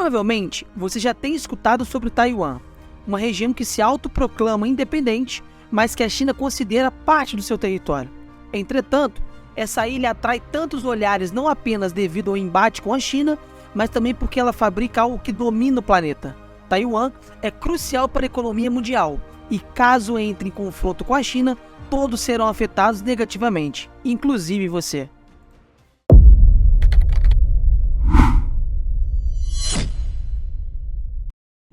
Provavelmente, você já tem escutado sobre Taiwan, uma região que se autoproclama independente, mas que a China considera parte do seu território. Entretanto, essa ilha atrai tantos olhares não apenas devido ao embate com a China, mas também porque ela fabrica algo que domina o planeta. Taiwan é crucial para a economia mundial e, caso entre em confronto com a China, todos serão afetados negativamente, inclusive você.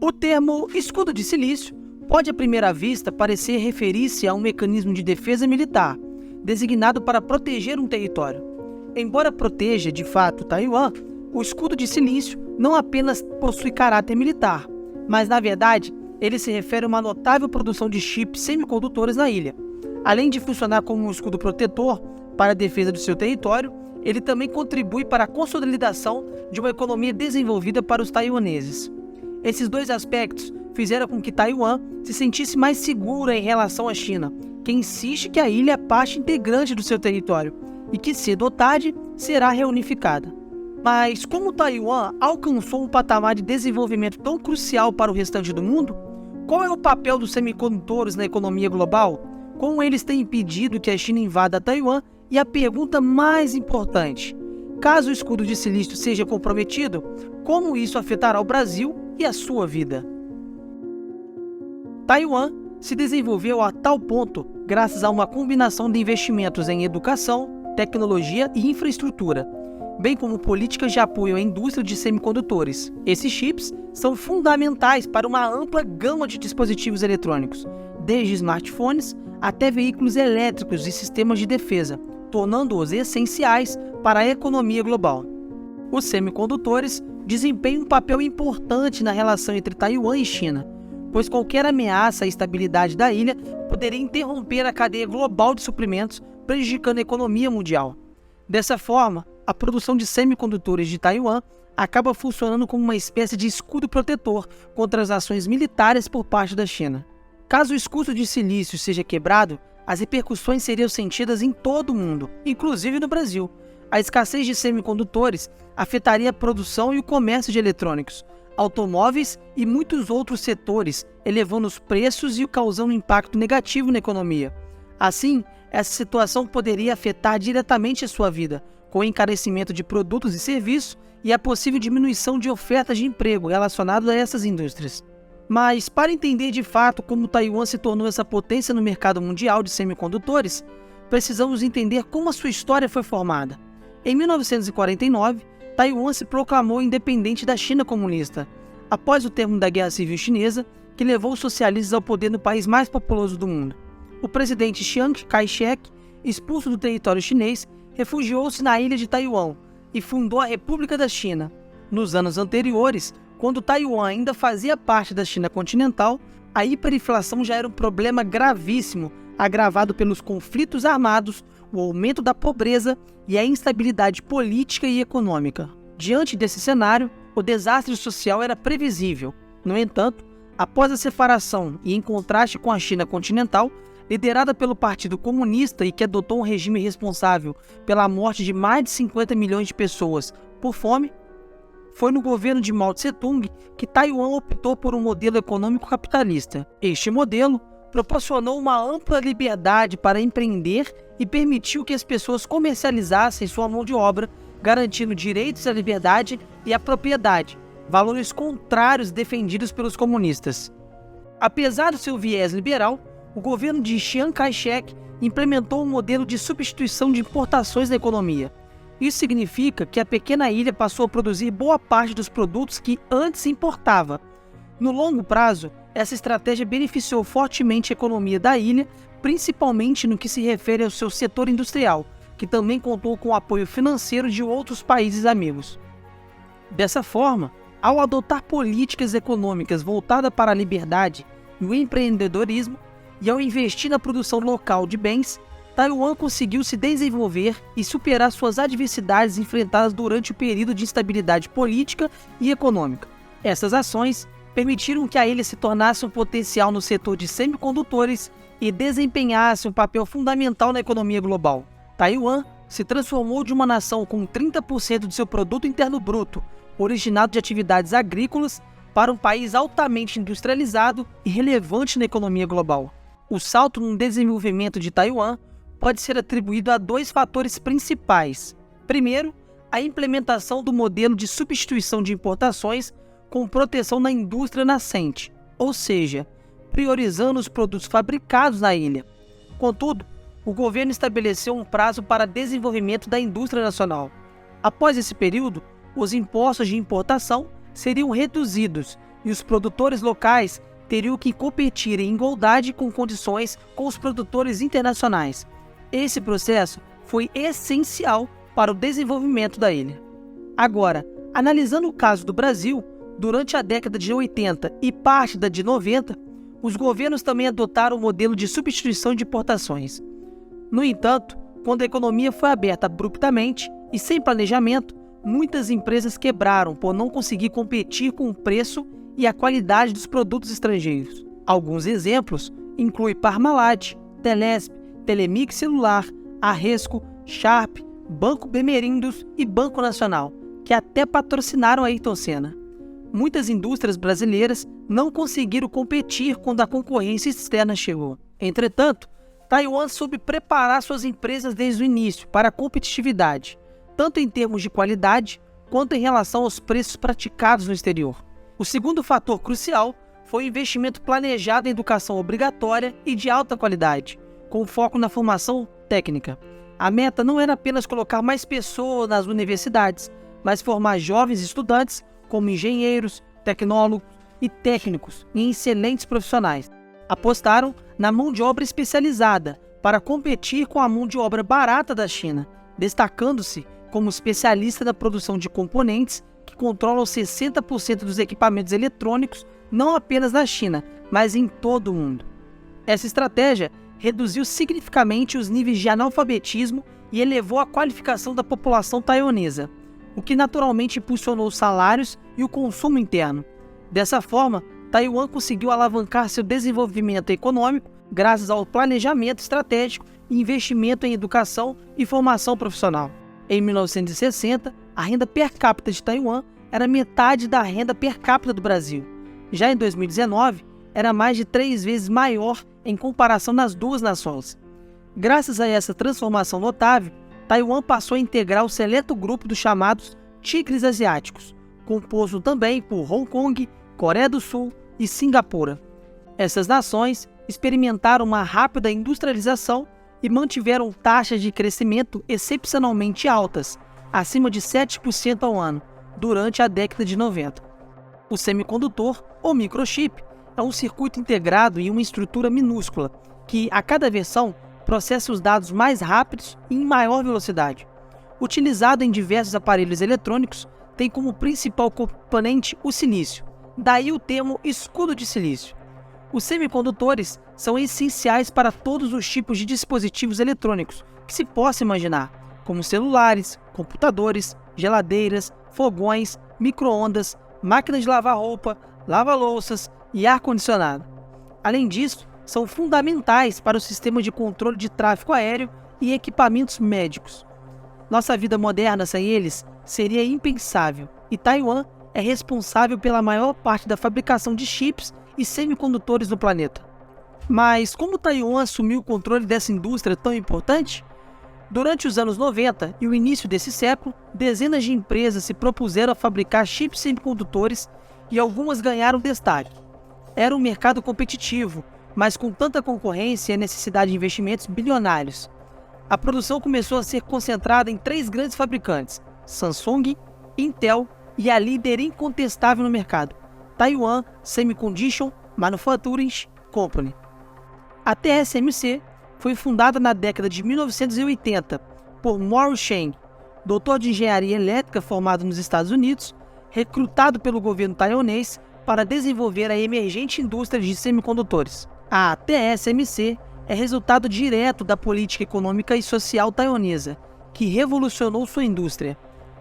O termo escudo de silício pode à primeira vista parecer referir-se a um mecanismo de defesa militar, designado para proteger um território. Embora proteja, de fato, Taiwan, o escudo de silício não apenas possui caráter militar, mas, na verdade, ele se refere a uma notável produção de chips semicondutores na ilha. Além de funcionar como um escudo protetor para a defesa do seu território, ele também contribui para a consolidação de uma economia desenvolvida para os taiwaneses. Esses dois aspectos fizeram com que Taiwan se sentisse mais segura em relação à China, que insiste que a ilha é parte integrante do seu território e que cedo ou tarde será reunificada. Mas como Taiwan alcançou um patamar de desenvolvimento tão crucial para o restante do mundo? Qual é o papel dos semicondutores na economia global? Como eles têm impedido que a China invada Taiwan? E a pergunta mais importante: caso o escudo de silício seja comprometido, como isso afetará o Brasil e a sua vida? Taiwan se desenvolveu a tal ponto graças a uma combinação de investimentos em educação, tecnologia e infraestrutura, bem como políticas de apoio à indústria de semicondutores. Esses chips são fundamentais para uma ampla gama de dispositivos eletrônicos, desde smartphones até veículos elétricos e sistemas de defesa, tornando-os essenciais para a economia global. Os semicondutores desempenham um papel importante na relação entre Taiwan e China, pois qualquer ameaça à estabilidade da ilha poderia interromper a cadeia global de suprimentos, prejudicando a economia mundial. Dessa forma, a produção de semicondutores de Taiwan acaba funcionando como uma espécie de escudo protetor contra as ações militares por parte da China. Caso o escudo de silício seja quebrado, as repercussões seriam sentidas em todo o mundo, inclusive no Brasil. A escassez de semicondutores afetaria a produção e o comércio de eletrônicos, automóveis e muitos outros setores, elevando os preços e causando um impacto negativo na economia. Assim, essa situação poderia afetar diretamente a sua vida, com o encarecimento de produtos e serviços e a possível diminuição de ofertas de emprego relacionadas a essas indústrias. Mas, para entender de fato como Taiwan se tornou essa potência no mercado mundial de semicondutores, precisamos entender como a sua história foi formada. Em 1949, Taiwan se proclamou independente da China comunista, após o término da Guerra Civil Chinesa, que levou os socialistas ao poder no país mais populoso do mundo. O presidente Chiang Kai-shek, expulso do território chinês, refugiou-se na ilha de Taiwan e fundou a República da China. Nos anos anteriores, quando Taiwan ainda fazia parte da China continental, a hiperinflação já era um problema gravíssimo, agravado pelos conflitos armados, o aumento da pobreza e a instabilidade política e econômica. Diante desse cenário, o desastre social era previsível. No entanto, após a separação e em contraste com a China continental, liderada pelo Partido Comunista e que adotou um regime responsável pela morte de mais de 50 milhões de pessoas por fome, foi no governo de Mao Tse-tung que Taiwan optou por um modelo econômico capitalista. Este modelo proporcionou uma ampla liberdade para empreender e permitiu que as pessoas comercializassem sua mão de obra, garantindo direitos à liberdade e à propriedade, valores contrários defendidos pelos comunistas. Apesar do seu viés liberal, o governo de Chiang Kai-shek implementou um modelo de substituição de importações na economia. Isso significa que a pequena ilha passou a produzir boa parte dos produtos que antes importava. No longo prazo, essa estratégia beneficiou fortemente a economia da ilha, principalmente no que se refere ao seu setor industrial, que também contou com o apoio financeiro de outros países amigos. Dessa forma, ao adotar políticas econômicas voltadas para a liberdade e o empreendedorismo, e ao investir na produção local de bens, Taiwan conseguiu se desenvolver e superar suas adversidades enfrentadas durante o período de instabilidade política e econômica. Essas ações permitiram que a ilha se tornasse um potencial no setor de semicondutores e desempenhasse um papel fundamental na economia global. Taiwan se transformou de uma nação com 30% de seu produto interno bruto originado de atividades agrícolas para um país altamente industrializado e relevante na economia global. O salto no desenvolvimento de Taiwan pode ser atribuído a dois fatores principais. Primeiro, a implementação do modelo de substituição de importações com proteção na indústria nascente, ou seja, priorizando os produtos fabricados na ilha. Contudo, o governo estabeleceu um prazo para desenvolvimento da indústria nacional. Após esse período, os impostos de importação seriam reduzidos e os produtores locais teriam que competir em igualdade com condições com os produtores internacionais. Esse processo foi essencial para o desenvolvimento da ilha. Agora, analisando o caso do Brasil, durante a década de 80 e parte da de 90, os governos também adotaram o modelo de substituição de importações. No entanto, quando a economia foi aberta abruptamente e sem planejamento, muitas empresas quebraram por não conseguir competir com o preço e a qualidade dos produtos estrangeiros. Alguns exemplos incluem Parmalat, Telesp, Telemix Celular, Arresco, Sharp, Banco Bemerindos e Banco Nacional, que até patrocinaram a Ayrton Senna. Muitas indústrias brasileiras não conseguiram competir quando a concorrência externa chegou. Entretanto, Taiwan soube preparar suas empresas desde o início para a competitividade, tanto em termos de qualidade quanto em relação aos preços praticados no exterior. O segundo fator crucial foi o investimento planejado em educação obrigatória e de alta qualidade, com foco na formação técnica. A meta não era apenas colocar mais pessoas nas universidades, mas formar jovens estudantes como engenheiros, tecnólogos e técnicos em excelentes profissionais. Apostaram na mão de obra especializada para competir com a mão de obra barata da China, destacando-se como especialista na produção de componentes que controlam 60% dos equipamentos eletrônicos, não apenas na China, mas em todo o mundo. Essa estratégia reduziu significativamente os níveis de analfabetismo e elevou a qualificação da população taiwanesa, o que naturalmente impulsionou os salários e o consumo interno. Dessa forma, Taiwan conseguiu alavancar seu desenvolvimento econômico graças ao planejamento estratégico e investimento em educação e formação profissional. Em 1960, a renda per capita de Taiwan era metade da renda per capita do Brasil. Já em 2019, era mais de 3 vezes maior em comparação nas duas nações. Graças a essa transformação notável, Taiwan passou a integrar o seleto grupo dos chamados tigres asiáticos, composto também por Hong Kong, Coreia do Sul e Singapura. Essas nações experimentaram uma rápida industrialização e mantiveram taxas de crescimento excepcionalmente altas, acima de 7% ao ano, durante a década de 90. O semicondutor, ou microchip, é um circuito integrado em uma estrutura minúscula, que, a cada versão, processa os dados mais rápidos e em maior velocidade. Utilizado em diversos aparelhos eletrônicos, tem como principal componente o silício, daí o termo escudo de silício. Os semicondutores são essenciais para todos os tipos de dispositivos eletrônicos que se possa imaginar, como celulares, computadores, geladeiras, fogões, micro-ondas, máquinas de lavar roupa, lava-louças e ar-condicionado. Além disso, são fundamentais para o sistema de controle de tráfego aéreo e equipamentos médicos. Nossa vida moderna sem eles seria impensável, e Taiwan é responsável pela maior parte da fabricação de chips e semicondutores no planeta. Mas como Taiwan assumiu o controle dessa indústria tão importante? Durante os anos 90 e o início desse século, dezenas de empresas se propuseram a fabricar chips semicondutores e algumas ganharam destaque. Era um mercado competitivo, mas com tanta concorrência e a necessidade de investimentos bilionários. A produção começou a ser concentrada em 3 grandes fabricantes: Samsung, Intel e a líder incontestável no mercado, Taiwan Semiconductor Manufacturing Company. A TSMC foi fundada na década de 1980 por Morris Chang, doutor de engenharia elétrica formado nos Estados Unidos, recrutado pelo governo taiwanês para desenvolver a emergente indústria de semicondutores. A TSMC é resultado direto da política econômica e social taiwanesa, que revolucionou sua indústria.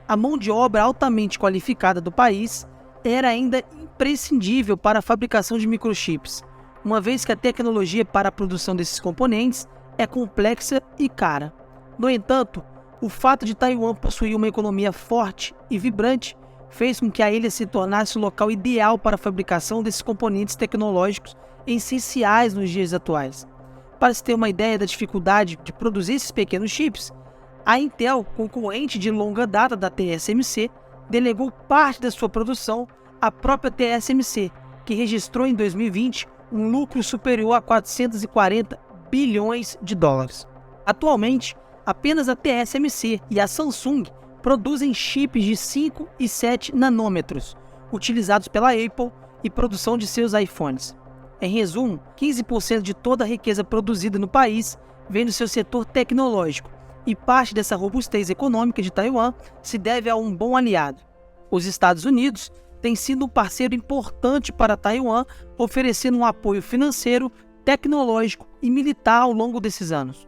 A mão de obra altamente qualificada do país era ainda imprescindível para a fabricação de microchips, uma vez que a tecnologia para a produção desses componentes é complexa e cara. No entanto, O fato de Taiwan possuir uma economia forte e vibrante fez com que a ilha se tornasse o local ideal para a fabricação desses componentes tecnológicos essenciais nos dias atuais. Para se ter uma ideia da dificuldade de produzir esses pequenos chips, a Intel, concorrente de longa data da TSMC, delegou parte da sua produção à própria TSMC, que registrou em 2020 um lucro superior a 440 bilhões de dólares. Atualmente, apenas a TSMC e a Samsung produzem chips de 5 e 7 nanômetros, utilizados pela Apple e produção de seus iPhones. Em resumo, 15% de toda a riqueza produzida no país vem do seu setor tecnológico, e parte dessa robustez econômica de Taiwan se deve a um bom aliado. Os Estados Unidos têm sido um parceiro importante para Taiwan, oferecendo um apoio financeiro, tecnológico e militar ao longo desses anos.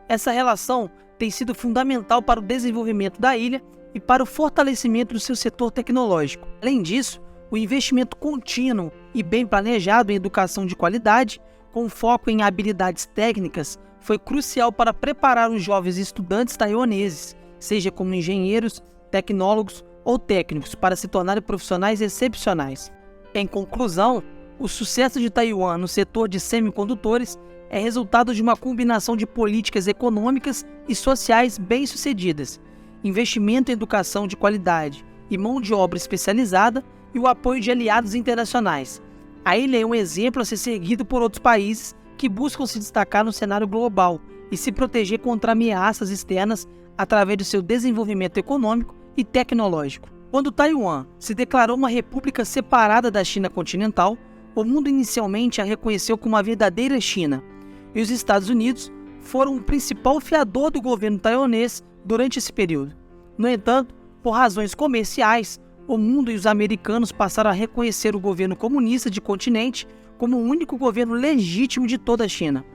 Essa relação tem sido fundamental para o desenvolvimento da ilha e para o fortalecimento do seu setor tecnológico. Além disso, o investimento contínuo e bem planejado em educação de qualidade, com foco em habilidades técnicas, foi crucial para preparar os jovens estudantes taiwaneses, seja como engenheiros, tecnólogos ou técnicos, para se tornarem profissionais excepcionais. Em conclusão, o sucesso de Taiwan no setor de semicondutores é resultado de uma combinação de políticas econômicas e sociais bem-sucedidas, investimento em educação de qualidade e mão de obra especializada e o apoio de aliados internacionais. A ilha é um exemplo a ser seguido por outros países que buscam se destacar no cenário global e se proteger contra ameaças externas através do seu desenvolvimento econômico e tecnológico. Quando Taiwan se declarou uma república separada da China continental, o mundo inicialmente a reconheceu como uma verdadeira China, e os Estados Unidos foram o principal fiador do governo taiwanês durante esse período. No entanto, por razões comerciais, o mundo e os americanos passaram a reconhecer o governo comunista de continente como o único governo legítimo de toda a China.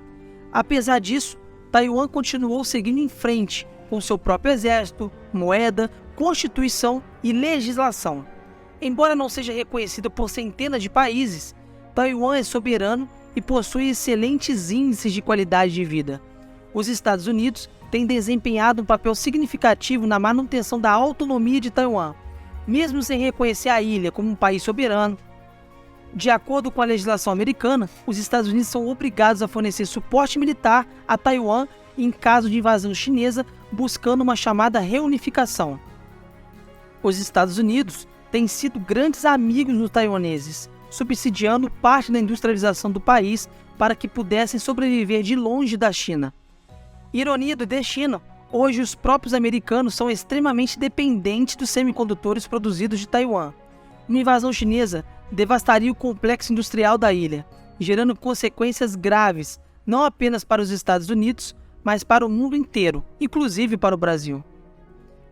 Apesar disso, Taiwan continuou seguindo em frente com seu próprio exército, moeda, constituição e legislação. Embora não seja reconhecida por centenas de países, Taiwan é soberano e possui excelentes índices de qualidade de vida. Os Estados Unidos têm desempenhado um papel significativo na manutenção da autonomia de Taiwan, mesmo sem reconhecer a ilha como um país soberano. De acordo com a legislação americana, os Estados Unidos são obrigados a fornecer suporte militar a Taiwan em caso de invasão chinesa, buscando uma chamada reunificação. Os Estados Unidos têm sido grandes amigos dos taiwaneses, subsidiando parte da industrialização do país para que pudessem sobreviver de longe da China. Ironia do destino, hoje os próprios americanos são extremamente dependentes dos semicondutores produzidos de Taiwan. Uma invasão chinesa devastaria o complexo industrial da ilha, gerando consequências graves, não apenas para os Estados Unidos, mas para o mundo inteiro, inclusive para o Brasil.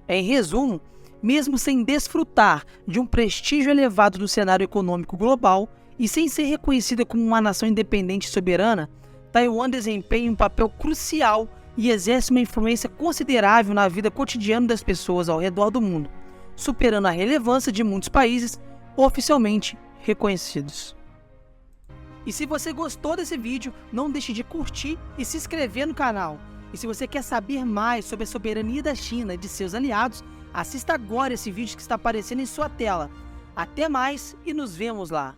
Em resumo, mesmo sem desfrutar de um prestígio elevado no cenário econômico global e sem ser reconhecida como uma nação independente e soberana, Taiwan desempenha um papel crucial e exerce uma influência considerável na vida cotidiana das pessoas ao redor do mundo, superando a relevância de muitos países oficialmente reconhecidos. E se você gostou desse vídeo, não deixe de curtir e se inscrever no canal. E se você quer saber mais sobre a soberania da China e de seus aliados, assista agora esse vídeo que está aparecendo em sua tela. Até mais e nos vemos lá!